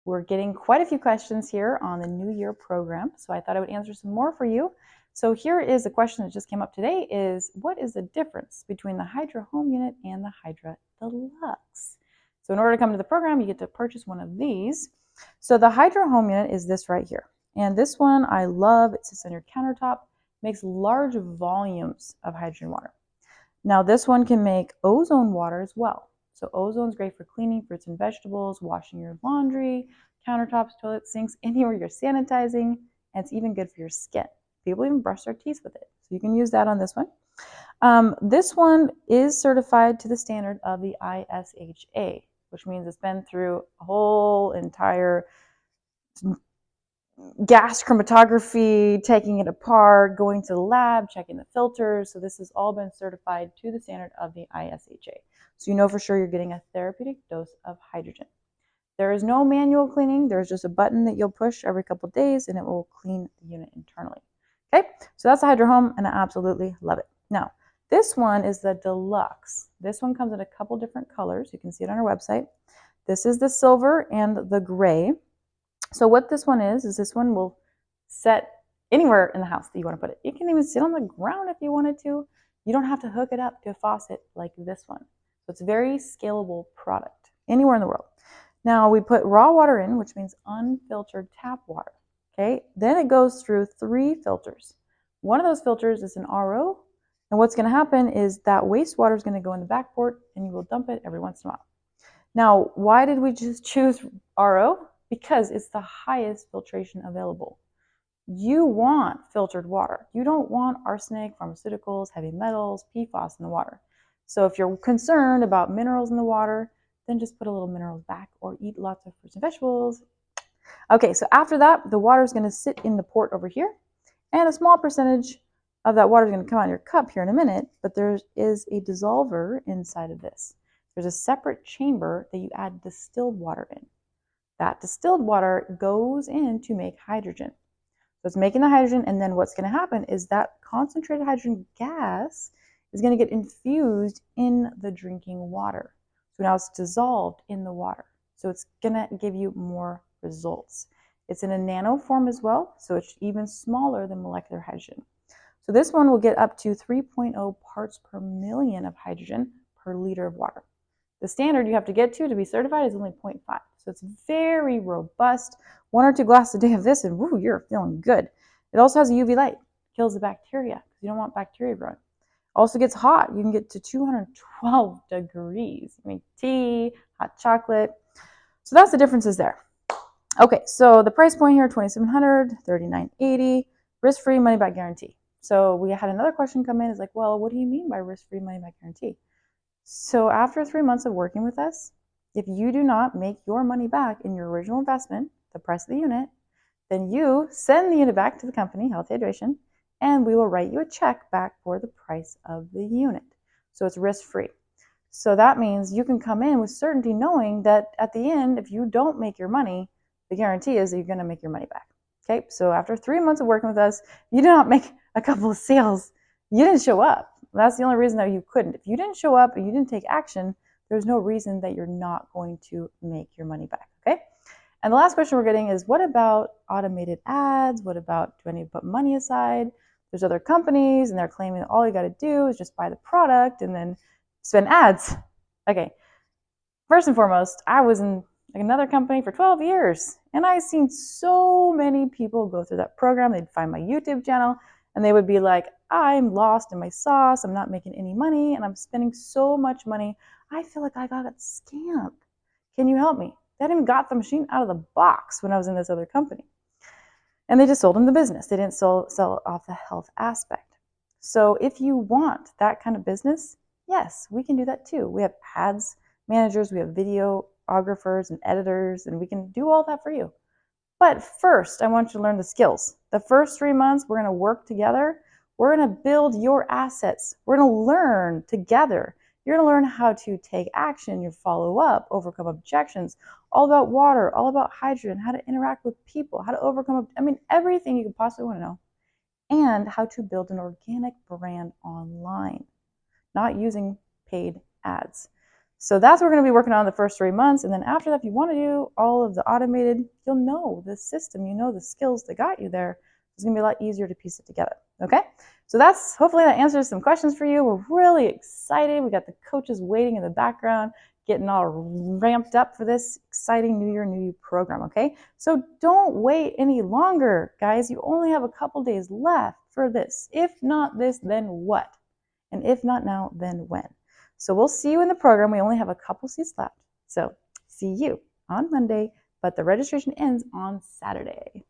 We're getting quite a few questions here on the New Year program, so I thought I would answer some more for you. So here is a question that just came up today is, what is the difference between the Hydra Home Unit and the Hydra Deluxe? So in order to come to the program, you get to purchase one of these. So the Hydra Home Unit is this right here. And this one I love. It sits on your countertop, makes large volumes of hydrogen water. Now this one can make ozone water as well. So ozone is great for cleaning fruits and vegetables, washing your laundry, countertops, toilets, sinks, anywhere you're sanitizing, and it's even good for your skin. People even brush their teeth with it. So you can use that on this one. This one is certified to the standard of the ISHA, which means it's been through a whole entire gas chromatography, taking it apart, going to the lab, checking the filters. So this has all been certified to the standard of the ISHA. So you know for sure you're getting a therapeutic dose of hydrogen. There is no manual cleaning. There's just a button that you'll push every couple of days and it will clean the unit internally. Okay, so that's the Hydra Home and I absolutely love it. Now, this one is the Deluxe. This one comes in a couple different colors. You can see it on our website. This is the silver and the gray. So what this one is this one will set anywhere in the house that you want to put it. It can even sit on the ground if you wanted to. You don't have to hook it up to a faucet like this one. So it's a very scalable product anywhere in the world. Now we put raw water in, which means unfiltered tap water. Okay, then it goes through 3 filters. One of those filters is an RO, and what's going to happen is that wastewater is going to go in the back port, and you will dump it every once in a while. Now, why did we just choose RO? Because it's the highest filtration available. You want filtered water. You don't want arsenic, pharmaceuticals, heavy metals, PFAS in the water. So if you're concerned about minerals in the water, then just put a little minerals back or eat lots of fruits and vegetables. Okay, so after that, the water is going to sit in the port over here, and a small percentage of that water is going to come out of your cup here in a minute, but there is a dissolver inside of this. There's a separate chamber that you add distilled water in. That distilled water goes in to make hydrogen. So it's making the hydrogen, and then what's going to happen is that concentrated hydrogen gas is going to get infused in the drinking water. So now it's dissolved in the water. So it's going to give you more results. It's in a nano form as well, so it's even smaller than molecular hydrogen. So this one will get up to 3.0 parts per million of hydrogen per liter of water. The standard you have to get to be certified is only 0.5. So it's very robust. 1 or 2 glasses a day of this and woo, you're feeling good. It also has a UV light. Kills the bacteria because you don't want bacteria growing. Also gets hot. You can get to 212 degrees. You make tea, hot chocolate. So that's the differences there. Okay, so the price point here, $2,700, $39.80, risk-free money-back guarantee. So we had another question come in. It's like, well, what do you mean by risk-free money-back guarantee? So after 3 months of working with us, if you do not make your money back in your original investment, the price of the unit, then you send the unit back to the company, Health Hydration, and we will write you a check back for the price of the unit. So it's risk-free. So that means you can come in with certainty knowing that at the end, if you don't make your money, the guarantee is that you're going to make your money back. Okay, so after 3 months of working with us, you do not make a couple of sales. You didn't show up. That's the only reason that you couldn't. If you didn't show up and you didn't take action, there's no reason that you're not going to make your money back, okay? And the last question we're getting is, what about automated ads? What about, do I need to put money aside? There's other companies and they're claiming that all you got to do is just buy the product and then spend ads. Okay, first and foremost, I was in another company for 12 years and I've seen so many people go through that program. They'd find my YouTube channel and they would be like, I'm lost in my sauce. I'm not making any money and I'm spending so much money. I feel like I got scammed. Can you help me? They hadn't even got the machine out of the box when I was in this other company. And they just sold them the business. They didn't sell off the health aspect. So if you want that kind of business, yes, we can do that too. We have ads managers, we have videographers and editors, and we can do all that for you. But first, I want you to learn the skills. The first 3 months, we're going to work together. We're going to build your assets. We're going to learn together. You're going to learn how to take action, you follow up, overcome objections, all about water, all about hydrogen, how to interact with people, how to overcome, everything you could possibly want to know, and how to build an organic brand online, not using paid ads. So that's what we're going to be working on the first 3 months. And then after that, if you want to do all of the automated, you'll know the system, you know the skills that got you there. It's going to be a lot easier to piece it together. Okay? So that's, hopefully that answers some questions for you. We're really excited. We got the coaches waiting in the background, getting all ramped up for this exciting New Year, New You program. Okay? So don't wait any longer, guys. You only have a couple days left for this. If not this, then what? And if not now, then when? So we'll see you in the program. We only have a couple seats left. So see you on Monday, but the registration ends on Saturday.